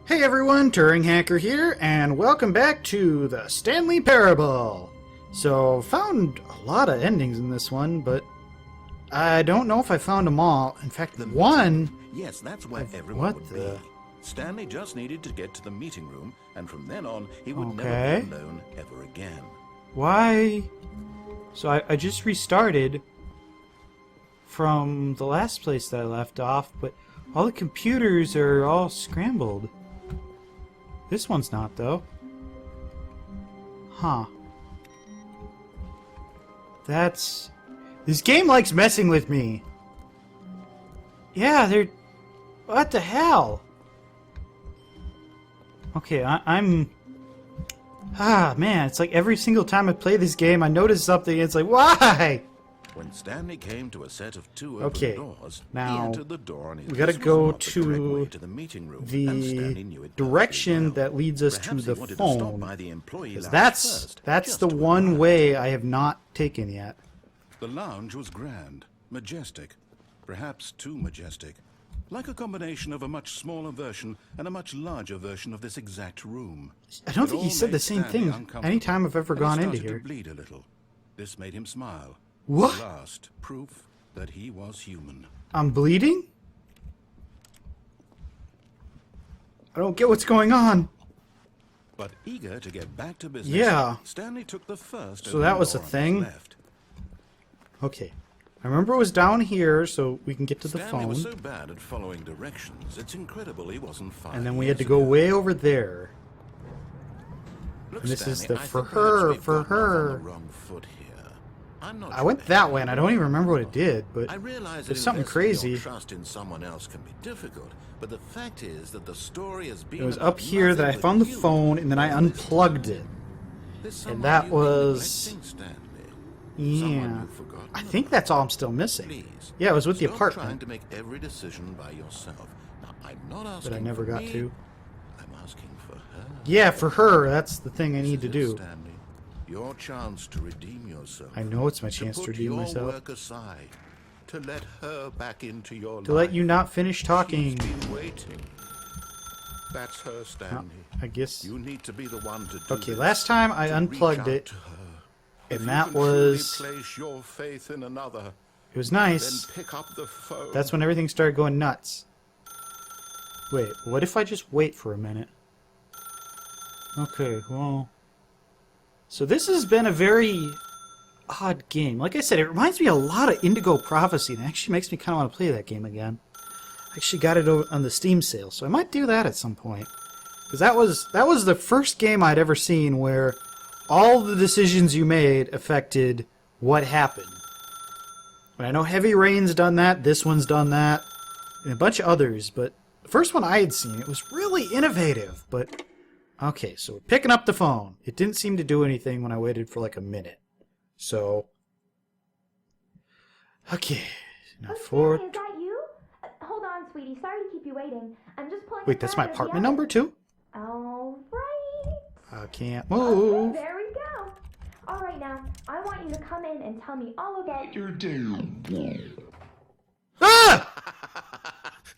Hey everyone, Turinghacker here, and welcome back to the Stanley Parable. So, found a lot of endings in this one, but I don't know if I found them all. In fact, one... Yes, that's where everyone would be. Stanley just needed to get to the meeting room, and from then on, he would never be alone ever again. Why? So I just restarted from the last place that I left off, but all the computers are all scrambled. This one's not, though. Huh. That's... This game likes messing with me. Yeah, they're... What the hell? Okay, I'm... Ah, man, it's like every single time I play this game, I notice something, and it's like, why? When Stanley came to a set of two open doors, now, he entered the door on his we gotta go to the meeting room, the direction that leads us to the phone. Because that's the one way I have not taken yet. The lounge was grand, majestic, perhaps too majestic. Like a combination of a much smaller version and a much larger version of this exact room. I don't think he said the same thing any time I've ever gone into here. To bleed a little. This made him smile. What? Last proof that he was human. I'm bleeding? I don't get what's going on. But eager to get back to business, Stanley took the first. So that was a thing? Okay. I remember it was down here, so we can get to the phone. Stanley was so bad at following directions, it's incredible he wasn't 5 and then we had to go way over there. Look, and this Stanley, is the I for think her, we've for gotten off on her. the wrong foot here. I'm not I went that way, and I don't even remember what it did, but I realize there's something crazy. Your trust in someone else can be difficult, but the fact is that the story has been. It was up here that I found the phone, and then I unplugged it. And that was... Yeah. I think that's all I'm still missing. Please, yeah, it was with the stop apartment. trying to make every decision by yourself. Now, I'm not asking But I never got me, to. I'm asking for her. Yeah, for her. That's the thing I need to do. Stanley, your chance to redeem yourself. I know it's my chance to redeem myself. To put your work aside, to let her back into your life. To let you not finish talking. She's been waiting. That's her, Stanley. I guess. You need to be the one to do Okay, last time I unplugged it, and that was... Place your faith in another, it was nice. then pick up the phone. That's when everything started going nuts. Wait, what if I just wait for a minute? Okay, well... So this has been a very odd game. Like I said, it reminds me a lot of Indigo Prophecy, and it actually makes me kind of want to play that game again. I actually got it on the Steam sale, so I might do that at some point. Because that was the first game I'd ever seen where all the decisions you made affected what happened. And I know Heavy Rain's done that, this one's done that, and a bunch of others, but the first one I had seen, it was really innovative, but... Okay, so we're picking up the phone. It didn't seem to do anything when I waited for like a minute. So... Okay, now for... Is that you? Hold on, sweetie. Sorry to keep you waiting. I'm just pulling... Wait, that's my apartment number, too? All right. I can't move. Okay, there we go. All right, now, I want you to come in and tell me all about your day. Ah!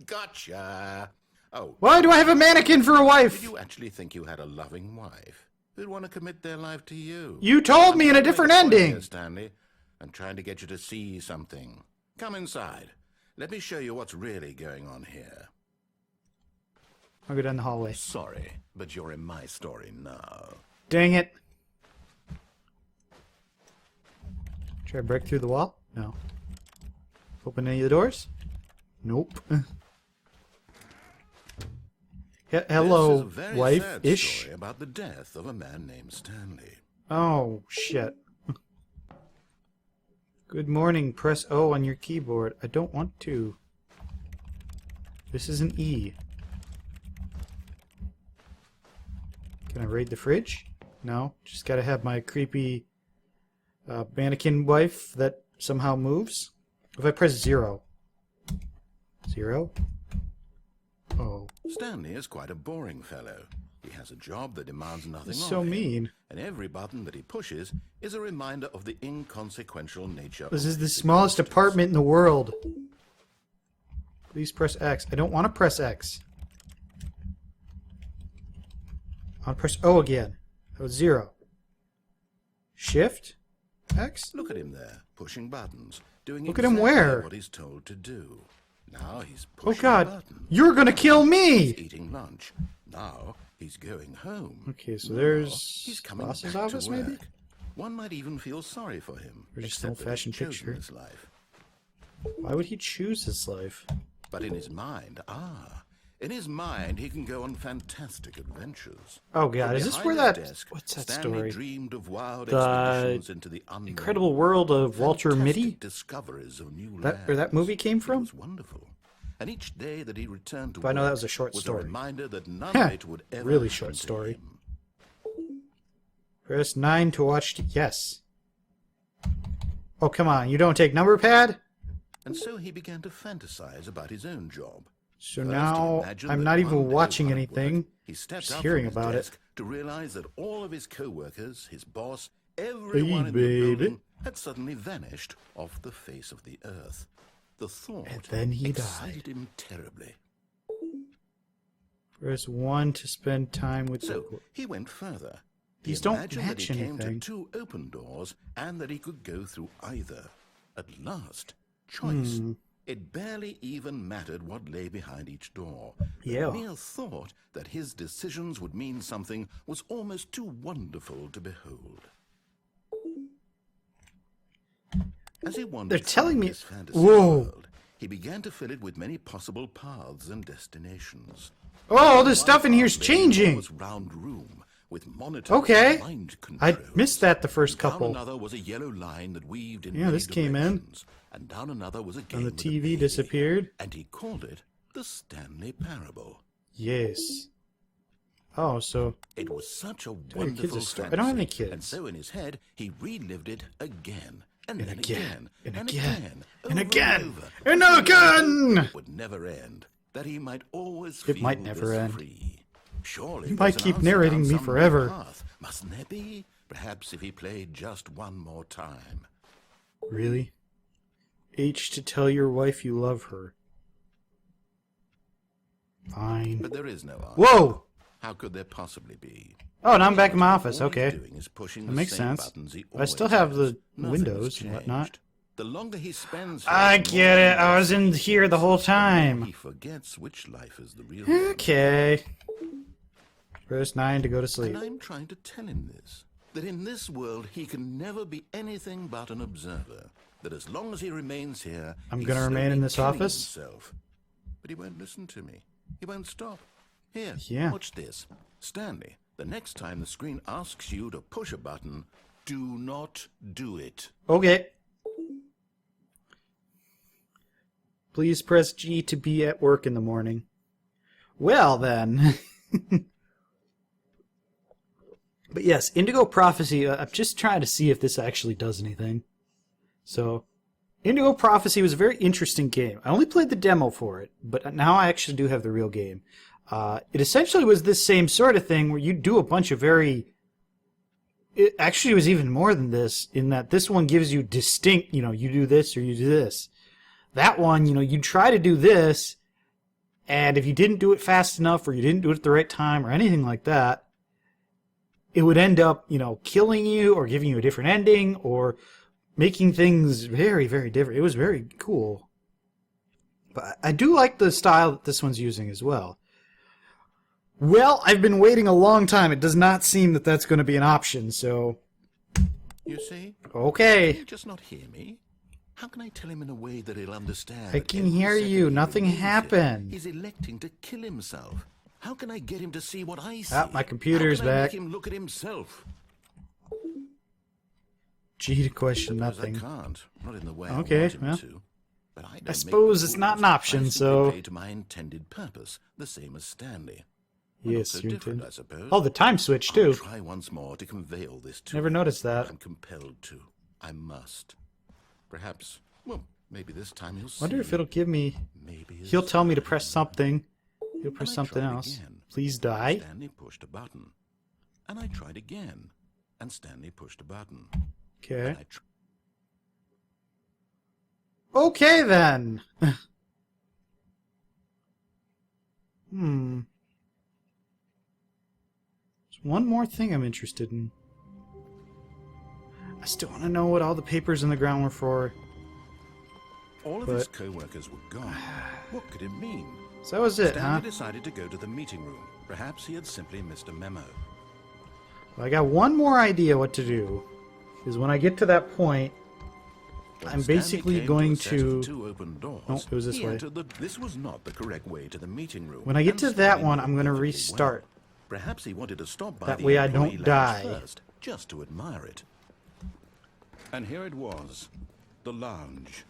Gotcha. Oh. Why do I have a mannequin for a wife? Did you actually think you had a loving wife who'd want to commit their life to you? You told me in a different ending. Here, Stanley. I'm trying to get you to see something. Come inside. Let me show you what's really going on here. I'll go down the hallway. Sorry, but you're in my story now. Dang it. Try to break through the wall? No. Open any of the doors? Nope. Hello, wife-ish. Story about the death of a man named Stanley. Oh, shit. Good morning. Press O on your keyboard. I don't want to. This is an E. Can I raid the fridge? No. Just gotta have my creepy mannequin wife that somehow moves. If I press 0. 0? Oh. Stanley is quite a boring fellow. He has a job that demands nothing He's of so him, mean. and every button that he pushes is a reminder of the inconsequential nature This of is the his smallest existence. apartment in the world. Please press X. I don't want to press X. On press O again. That was 0. Shift? X? Look at him there, pushing buttons, doing Look at him exactly where? what he's told to do. Now he's Oh pushing god, buttons. you're gonna kill He's me! eating lunch. Now he's going home. Okay, so Now there's he's coming boss's back office, to work. maybe? One might even feel sorry for him. Or just an except that he's old-fashioned chosen picture. this life. Why would he choose this life? But in his mind, in his mind, he can go on fantastic adventures. Oh god, From is this behind where his that... desk, What's that Stanley story? dreamed of wild The expeditions into the unknown. Incredible World of Walter Fantastic Mitty? discoveries of new Where that lands. movie came It from? was wonderful. And each day that he returned to But I know work that was a short was story. a reminder that none of it would ever Really happen short to story. him. Press 9 to watch... Yes. Oh, come on. You don't take number pad? And so he began to fantasize about his own job. So First, he now imagined I'm that not even one day watching while at work, anything. he stepped Just up hearing from his about it. desk to realize that all of his co-workers, his boss, everyone in the baby. building had suddenly vanished off the face of the earth. The thought And then he excited him terribly. Press 1 to spend time with... So he went further. These He don't imagined match that he came anything. to 2 open doors and that he could go through either. At last, choice. It barely even mattered what lay behind each door. Yeah. The mere thought that his decisions would mean something was almost too wonderful to behold. As he wandered They're telling through me- this fantasy Whoa. world, he began to fill it with many possible paths and destinations. Oh, the stuff in One here's path lay in an changing! enormous round room with monitors Okay. and mind I controls. missed that the first Down couple. another was a yellow line that weaved in Yeah, many this came in. directions, and down another was a game And the with a TV baby, disappeared. and he called it the Stanley Parable. Yes. Oh, so... It was such a your kids wonderful a story. fantasy. I don't have any kids. And so in his head, he relived it again, and then again, again, and and again, again, and over again, over, and until again! It would never end. That he might always It feel might never this end. free. Surely You there's might an keep answer narrating down me some forever. path, mustn't there be? Perhaps if he played just one more time. Really? H to tell your wife you love her. Fine. But there is no answer. Whoa! How could there possibly be? Oh, now I'm back in my office. All he's okay. doing is pushing That the makes same sense. buttons he But I still always have has. the Nothing windows has and whatnot. changed. The longer he spends here, I the get more it. I was he in here the whole time. He forgets which life is the real one. Okay. Press 9 to go to sleep. And I'm trying to tell him this. That in this world he can never be anything but an observer. That as long as he remains here, I'm he's gonna remain slowly in this killing office? himself. But he won't listen to me. He won't stop. Here, Yeah. watch this. Stanley, the next time the screen asks you to push a button, do not do it. Okay. Please press G to be at work in the morning. Well, then. But yes, Indigo Prophecy, I'm just trying to see if this actually does anything. So, Indigo Prophecy was a very interesting game. I only played the demo for it, but now I actually do have the real game. It essentially was this same sort of thing where you do a bunch of very... It actually was even more than this, in that this one gives you distinct, you do this or you do this. That one, you try to do this, and if you didn't do it fast enough or you didn't do it at the right time or anything like that, it would end up, killing you or giving you a different ending or making things very, very different. It was very cool. But I do like the style that this one's using as well. Well, I've been waiting a long time. It does not seem that that's going to be an option, so... You see? Okay. Can you just not hear me? How can I tell him in a way that he'll understand? I that can every hear second you. he Nothing remains here, happened. He's electing to kill himself. How can I get him to see what I see? Ah, my computer's How can I back. make him look at himself? G to question Because nothing. I can't. Not in the way Okay, I want him well, to. But I, don't I make suppose the it's not rules. an option, I so- simply play to my intended purpose, the same as Stanley. Well, not Yes, so you different, intend. I suppose. Oh, the time switch, I'll too. try once more to convey all this to Never him. noticed that. I'm compelled to. I must. Perhaps. Well, maybe this time he'll see. Wonder if it'll give me... Maybe He'll this tell me to time. press something. He'll press And I something tried else. again. Please die. Stanley pushed a button. And I tried again. And Stanley pushed a button. Okay. And I Okay, then. one more thing I'm interested in. I still want to know what all the papers in the ground were for. All of his co-workers were gone. What could it mean? So that was it, Stanley huh? decided to go to the meeting room. Perhaps he had simply missed a memo. Well, I got one more idea what to do. Is when I get to that point, When I'm Stanley basically came going a set of to... two open doors, No, it was this he way. entered this was not the correct way to the meeting room. When I get and to that Stanley one, knew I'm going to perfectly restart. well. Perhaps he wanted to stop by That the way I employee don't lounge die. first, just to admire it. And here it was, the lounge.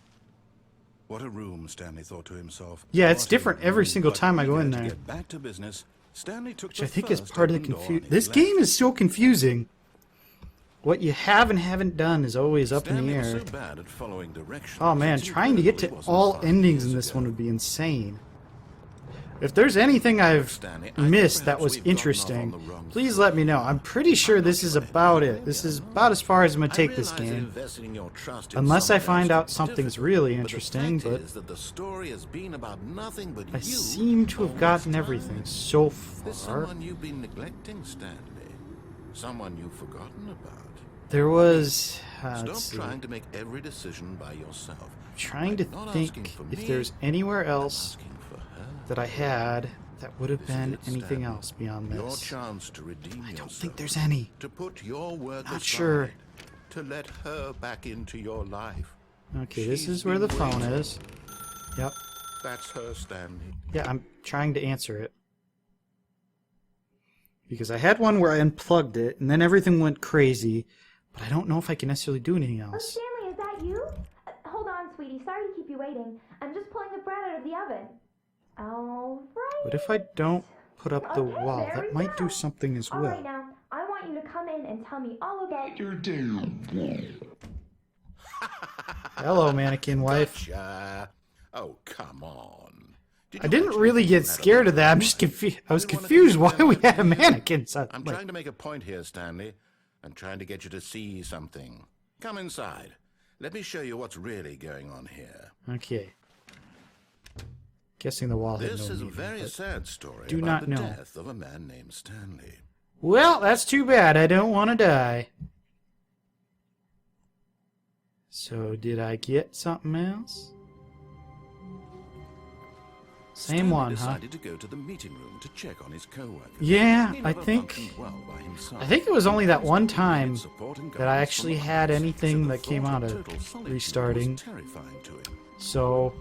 What a room, Stanley thought to himself. Yeah, it's What a different every room. single But time I go eager in to there. get back to business, Stanley took Which the I think is first part of the open door on confusion. his This left. game is so confusing. What you have and haven't done is always up in the Stanley was air. so bad at following directions, Oh man, since he trying to get to clearly wasn't all 5 endings in years this ago. one would be insane. If there's anything I've Stanley, I think missed that perhaps was we've gotten off on interesting, the wrong please foot. let me know. I'm pretty sure this is about it. This is about as far as I'm going to take this I realize that game. investing your trust in Unless I someone find else out is something's difficult, really but interesting, the fact but is that the story has been about nothing but I you seem to have all gotten this everything time. so There's far. someone you've been neglecting, Stanley. Someone you've forgotten about. There was... Stop let's see. trying to make every decision by yourself. Trying to Not asking think for if me, there's anywhere else asking for her. that I had that would have This is been it, anything Stanley. else beyond Your this. chance to redeem I don't yourself. think there's any. To put your work Not aside, sure. to let her back into your life. Okay, this She's is where the been phone waiting. is. Yep. That's her, Stanley. Yeah, I'm trying to answer it. Because I had one where I unplugged it, and then everything went crazy, but I don't know if I can necessarily do anything Oh, else. Stanley, is that you? Hold on, sweetie. Sorry to keep you waiting. I'm just pulling the bread out of the oven. All right. But if I don't put up the Okay, wall, there that we might go. do something as All right, well. now, I want you to come in and tell me all about your Hello, mannequin wife. Gotcha. Oh, come on. I didn't really get scared of that. I'm just confused. I was confused why we had a mannequin I'm suddenly. trying to make a point here, Stanley. I'm trying to get you to see something. Come inside. Let me show you what's really going on here. Okay. Guessing the wall had This no is a meaning, very but- sad story do about not the know. death of a man named Stanley. Well, that's too bad. I don't want to die. So, did I get something else? Same Stanley one, huh? decided to go to the meeting room to check on his co-worker. Yeah, He I never think... functioned well by himself. I think it was only that one time Support and that I guidance actually from had others, anything so the that came thought out of total solitude restarting. was terrifying to him. So,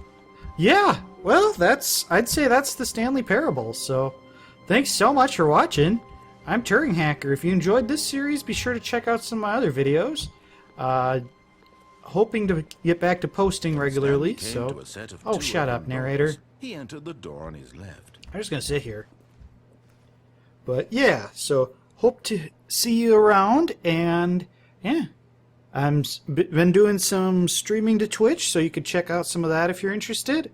yeah. Well, I'd say that's the Stanley Parable. So, thanks so much for watching. I'm Turinghacker. If you enjoyed this series, be sure to check out some of my other videos. Hoping to get back to posting regularly, Stanley came to so... a set of Oh, two shut up, open narrator. doors. He entered the door on his left. I'm just gonna sit here. But yeah, so hope to see you around, and yeah, been doing some streaming to Twitch, so you could check out some of that if you're interested.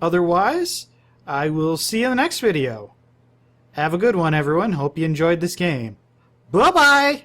Otherwise, I will see you in the next video. Have a good one, everyone. Hope you enjoyed this game. Bye-bye!